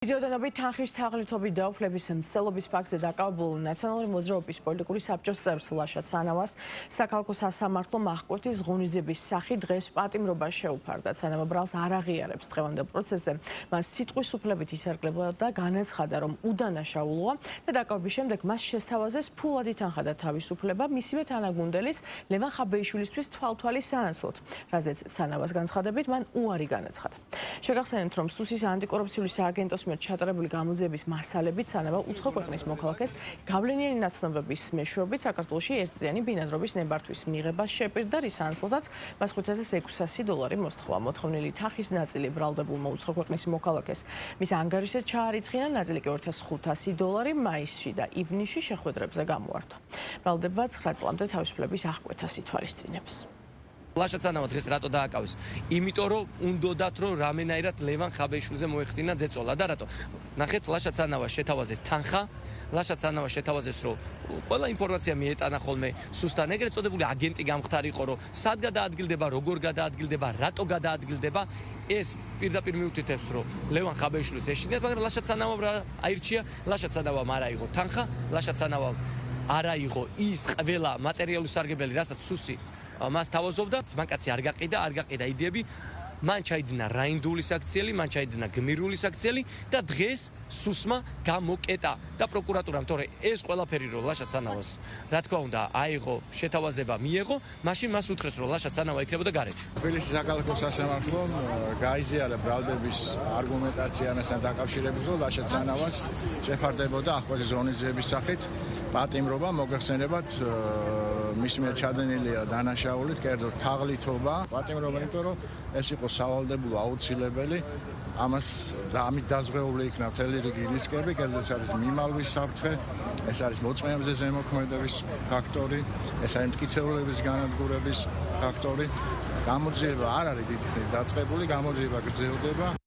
ვიდეოდანობით თანხის თაღლითობით დაუფლების მცდელობის ფაქტზე დაკავებულ ნაციონალური მოძრაობის პოლიტიკური საბჭოს წევრს ლაშა ცანავას საქალაქო სასამართლომ აღკვეთის ღონისძიების სახით დღეს პატიმრობა შეუფარდა. ცანავა ბრალს არ აღიარებს დღევანდელ პროცესზე. მან სიტყვის უფლებით ისარგებლა და განაცხადა, რომ უდანაშაულოა და დაკავების შემდეგ მას შესთავაზეს ფულადი თანხა და თავისუფლება მისივე თანაგუნდელის ლევან ხაბეიშვილისთვის თვალთვალის სანაცვლოდ, რაზეც ცანავას განცხადებით მან უარი განაცხადა. შეგახსენებთ, რომ სუსის ანტიკორუფციული სააგენტოს ჩატარებული გამოძიების მასალებით ცანავა უცხო ქვეყნის მოქალაქეს გავლენიანი ნაცნობების მეშვეობით საქართველოში ერთწლიანი ბინადრობის ნებართვის მიღებას შეპირდა, რის სანაცვლოდაც მას $5,600 მოსთხოვა. მოთხოვნილი თანხის ნაწილი ბრალდებულმა უცხო ქვეყნის მოქალაქეს მის ანგარიშზე ჩაარიცხინა, ნაწილი კი $2,500 მაისში და ივნისში შეხვედრებზე გამოართვა. ბრალდება 9 წლამდე თავისუფლების აღკვეთას ითვალისწინებს. ლაშა ცანავა დღეს რატო დააკავეს? იმიტომ რომ უნდათ რომ რამენაირად ლევან ხაბეიშვილზე მოეხდინა ზეწოლა და რატო? ნახეთ, ლაშა ცანავა შეთავაზეს თანხა, ლაშა ცანავა შეთავაზეს, რომ ყველა ინფორმაცია მიეტანა ხოლმე სუსთან, ეგრეთ წოდებული აგენტი გამხდარიყო, რომ სად გადაადგილდება, როგორ გადაადგილდება, რატო გადაადგილდება. ეს პირდაპირ მიუთითებს, რომ ლევან ხაბეიშვილს ეშინიათ, მაგრამ ლაშა ცანავამ რა აირჩია? ლაშა ცანავამ არ აიღო თანხა, ლაშა ცანავამ არ აიღო ის ყველა მატერიალური სარგებელი, რასაც სუსი მას თავაზობდა, მანკაცი არ გაყიდა იდეები, მან ჩაიდინა რაინდულის აქციელი, მან ჩაიდინა გმირულის აქციელი და დღეს სუსმა გამოკეტა და პროკურატურამ, თორე ეს ყველაფერი რომ ლაშა ცანავას, რა თქმა უნდა, აიღო, შეთავაზება მიეღო, მაშინ მას უთხრეს, რომ ლაშა ცანავა იქნებოდა გარეთ. თბილისის საქალაქო სასამართლომ გაიზიარა ბრალდების არგუმენტაციასთან დაკავშირებით, რომ ლაშა ცანავას შეფარდებოდა აღკვეთის ღონისძიების სახით პატიმრობა, მოგეხსენებათ, მის მიერ ჩადენილია დანაშაულით, კერძოდ თაღლითობა. პატიმრობა, იმიტომ რომ ეს იყო სავალდებულო აუცილებელი, ამით დაზღვეული იქნა მთელი რიგი რისკები, კერძოდ ეს არის მიმალვის საფრთხე, ეს არის მოწმეებზე ზემოქმედების ფაქტორი, ეს არის მტკიცებულების განადგურების ფაქტორი. გამოძიება არ არის დიდი ხნით დაწყებული, გამოძიება გრძელდება.